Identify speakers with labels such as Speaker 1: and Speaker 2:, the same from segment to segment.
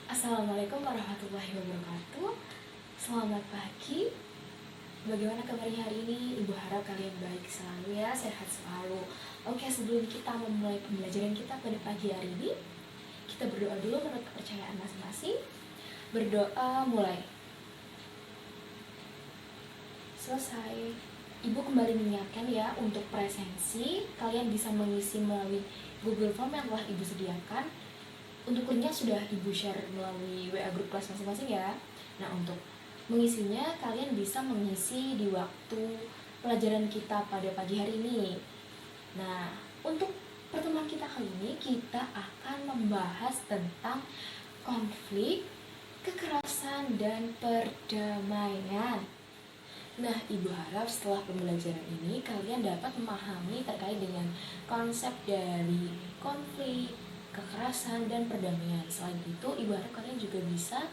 Speaker 1: Assalamualaikum warahmatullahi wabarakatuh. Selamat pagi. Bagaimana kabarnya hari ini? Ibu harap kalian baik selalu ya, sehat selalu. Oke, sebelum kita memulai pembelajaran kita pada pagi hari ini, kita berdoa dulu menurut kepercayaan masing-masing. Berdoa mulai. Selesai. Ibu kembali mengingatkan ya, untuk presensi kalian bisa mengisi melalui Google Form yang telah Ibu sediakan. Untuk linknya sudah Ibu share melalui WA grup kelas masing-masing ya. Nah, untuk mengisinya kalian bisa mengisi di waktu pelajaran kita pada pagi hari ini. Nah, untuk pertemuan kita kali ini kita akan membahas tentang konflik, kekerasan, dan perdamaian. Nah, Ibu harap setelah pembelajaran ini kalian dapat memahami terkait dengan konsep dari konflik, kekerasan, dan perdamaian. Selain itu, Ibu harap kalian juga bisa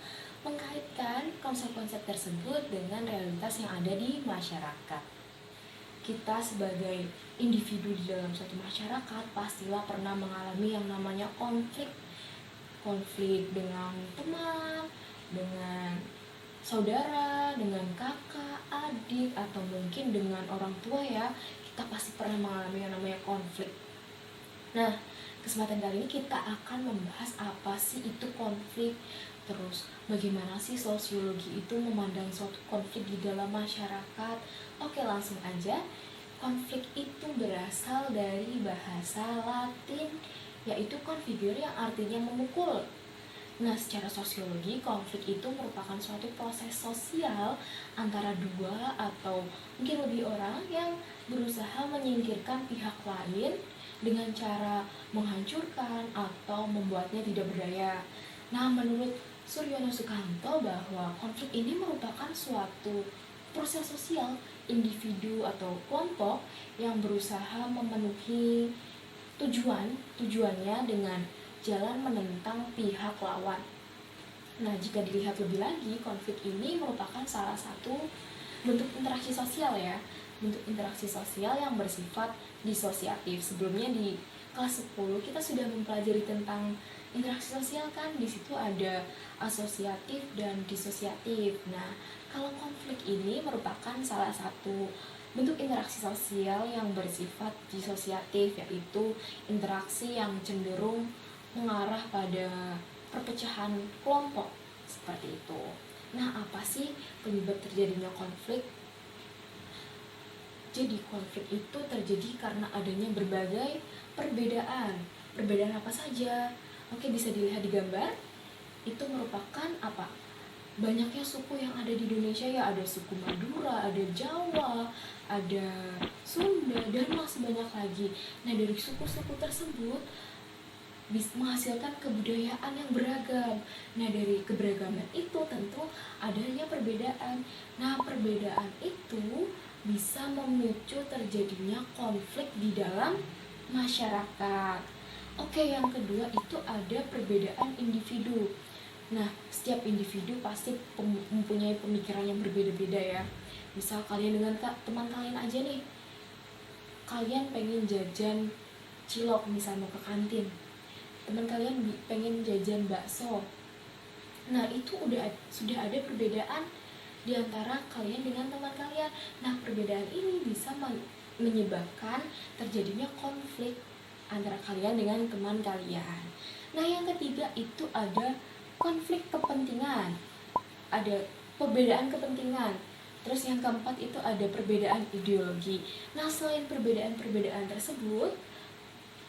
Speaker 1: mengkaitkan konsep-konsep tersebut dengan realitas yang ada di masyarakat. Kita sebagai individu di dalam suatu masyarakat pastilah pernah mengalami yang namanya konflik. Konflik dengan teman, dengan saudara, dengan kakak, adik, atau mungkin dengan orang tua ya. Kita pasti pernah mengalami yang namanya konflik. Nah, kesempatan kali ini kita akan membahas apa sih itu konflik, terus bagaimana sih sosiologi itu memandang suatu konflik di dalam masyarakat. Oke, langsung aja. Konflik itu berasal dari bahasa Latin, yaitu configere yang artinya memukul. Nah, secara sosiologi, konflik itu merupakan suatu proses sosial antara dua atau mungkin lebih orang yang berusaha menyingkirkan pihak lain dengan cara menghancurkan atau membuatnya tidak berdaya. Nah, menurut Suryono Sukanto bahwa konflik ini merupakan suatu proses sosial individu atau kelompok yang berusaha memenuhi tujuannya dengan jalan menentang pihak lawan. Nah, jika dilihat lebih lagi, konflik ini merupakan salah satu bentuk interaksi sosial ya. Bentuk interaksi sosial yang bersifat disosiatif. Sebelumnya di kelas 10 kita sudah mempelajari tentang interaksi sosial kan. Di situ ada asosiatif dan disosiatif. Nah, kalau konflik ini merupakan salah satu bentuk interaksi sosial yang bersifat disosiatif, yaitu interaksi yang cenderung mengarah pada perpecahan kelompok seperti itu. Nah, apa sih penyebab terjadinya konflik? Jadi konflik itu terjadi karena adanya berbagai perbedaan. Perbedaan apa saja? Oke, bisa dilihat di gambar. Itu merupakan apa? Banyaknya suku yang ada di Indonesia ya, ada suku Madura, ada Jawa, ada Sunda, dan masih banyak lagi. Nah, dari suku-suku tersebut menghasilkan kebudayaan yang beragam. Nah, dari keberagaman itu tentu adanya perbedaan. Nah, perbedaan itu bisa memicu terjadinya konflik di dalam masyarakat. Oke, yang kedua itu ada perbedaan individu. Nah, setiap individu pasti mempunyai pemikiran yang berbeda-beda ya. Misal kalian dengan teman kalian aja nih, kalian pengen jajan cilok, misalnya mau ke kantin, teman kalian pengen jajan bakso. Nah, itu sudah ada perbedaan di antara kalian dengan teman kalian. Nah, perbedaan ini bisa menyebabkan terjadinya konflik antara kalian dengan teman kalian. Nah, yang ketiga itu ada konflik kepentingan. Ada perbedaan kepentingan. Terus yang keempat itu ada perbedaan ideologi. Nah, selain perbedaan-perbedaan tersebut,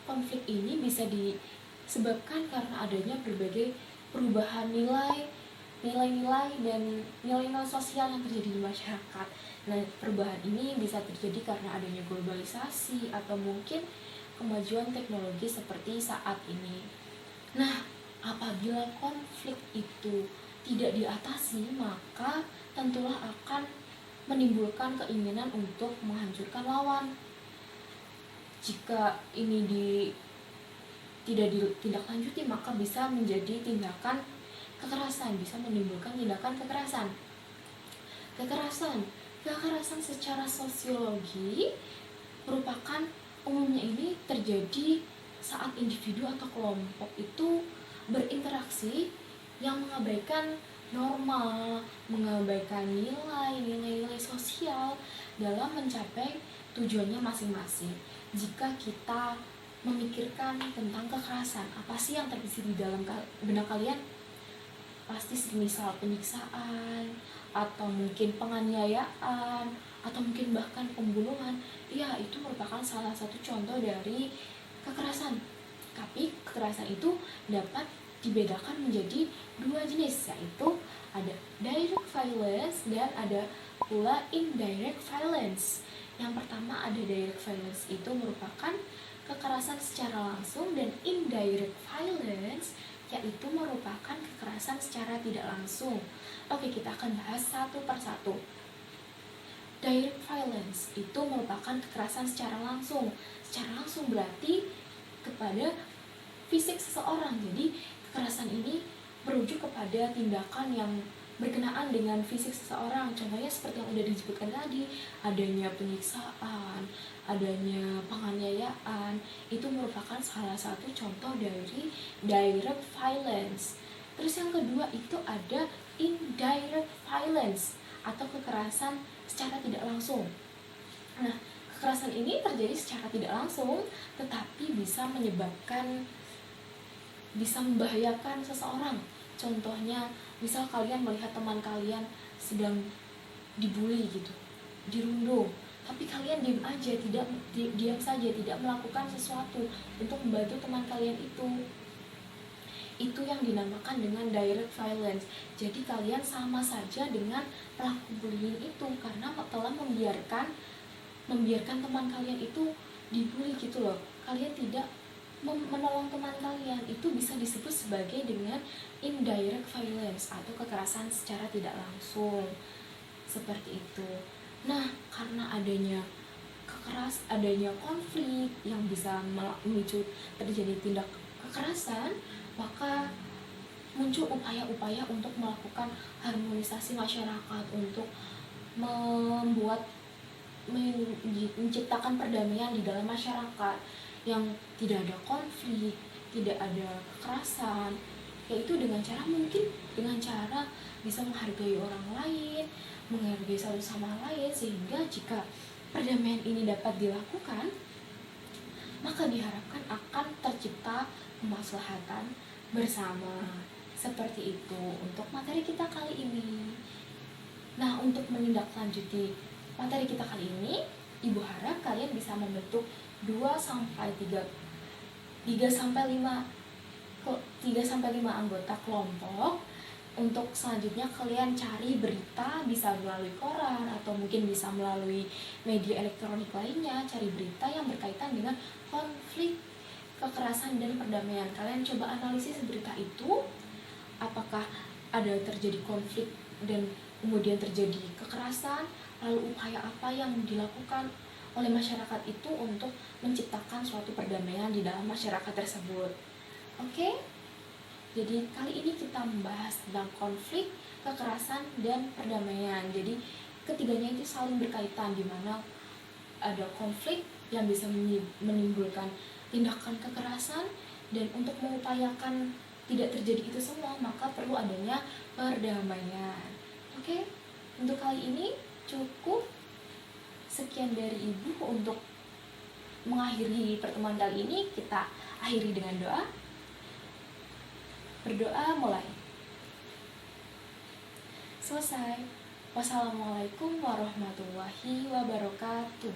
Speaker 1: konflik ini bisa disebabkan karena adanya berbagai perubahan nilai-nilai dan nilai-nilai sosial yang terjadi di masyarakat. Nah, perubahan ini bisa terjadi karena adanya globalisasi atau mungkin kemajuan teknologi seperti saat ini. Nah, apabila konflik itu tidak diatasi, maka tentulah akan menimbulkan keinginan untuk menghancurkan lawan. Jika ini tidak ditindaklanjuti, maka bisa menjadi tindakan kekerasan, bisa menimbulkan tindakan kekerasan. Kekerasan secara sosiologi merupakan umumnya ini terjadi saat individu atau kelompok itu berinteraksi yang mengabaikan norma, mengabaikan nilai-nilai sosial dalam mencapai tujuannya masing-masing. Jika kita memikirkan tentang kekerasan, apa sih yang terbesit di dalam benak kalian? Pasti semisal penyiksaan, atau mungkin penganiayaan, atau mungkin bahkan pembunuhan. Ya, itu merupakan salah satu contoh dari kekerasan. Tapi kekerasan itu dapat dibedakan menjadi dua jenis, yaitu ada direct violence dan ada pula indirect violence. Yang pertama ada direct violence, itu merupakan kekerasan secara langsung, dan indirect violence yaitu merupakan kekerasan secara tidak langsung. Oke, kita akan bahas satu persatu. Direct violence itu merupakan kekerasan secara langsung. Secara langsung berarti kepada fisik seseorang. Jadi kekerasan ini merujuk kepada tindakan yang berkenaan dengan fisik seseorang. Contohnya seperti yang sudah disebutkan tadi, adanya penyiksaan, adanya penganiayaan, itu merupakan salah satu contoh dari direct violence. Terus yang kedua itu ada indirect violence atau kekerasan secara tidak langsung. Nah, kekerasan ini terjadi secara tidak langsung, tetapi bisa membahayakan seseorang. Contohnya, misal kalian melihat teman kalian sedang dibully gitu, dirundung, tapi kalian diam saja, tidak melakukan sesuatu untuk membantu teman kalian itu yang dinamakan dengan direct violence. Jadi kalian sama saja dengan pelaku bullying itu, karena telah membiarkan teman kalian itu dibully gitu loh. Kalian tidak menolong teman kalian, itu bisa disebut sebagai dengan indirect violence atau kekerasan secara tidak langsung, seperti itu. Nah, karena adanya konflik yang bisa memicu terjadi tindak kekerasan, maka muncul upaya-upaya untuk melakukan harmonisasi masyarakat, untuk menciptakan perdamaian di dalam masyarakat yang tidak ada konflik, tidak ada kekerasan, yaitu dengan cara bisa menghargai orang lain, menghargai satu sama lain, sehingga jika perdamaian ini dapat dilakukan, maka diharapkan akan tercipta kemaslahatan bersama. Seperti itu untuk materi kita kali ini. Nah, untuk menindaklanjuti materi kita kali ini, Ibu harap kalian bisa membentuk 2 sampai 5 anggota kelompok. Untuk selanjutnya kalian cari berita, bisa melalui koran atau mungkin bisa melalui media elektronik lainnya, cari berita yang berkaitan dengan konflik, kekerasan, dan perdamaian. Kalian coba analisis berita itu, apakah ada terjadi konflik dan kemudian terjadi kekerasan, lalu upaya apa yang dilakukan oleh masyarakat itu untuk menciptakan suatu perdamaian di dalam masyarakat tersebut. Oke? Jadi kali ini kita membahas tentang konflik, kekerasan, dan perdamaian. Jadi ketiganya itu saling berkaitan, di mana ada konflik yang bisa menimbulkan tindakan kekerasan, dan untuk mengupayakan tidak terjadi itu semua, maka perlu adanya perdamaian. Oke? Untuk kali ini cukup. Sekian dari Ibu untuk mengakhiri pertemuan kali ini. Kita akhiri dengan doa. Berdoa mulai. Selesai. Wassalamualaikum warahmatullahi wabarakatuh.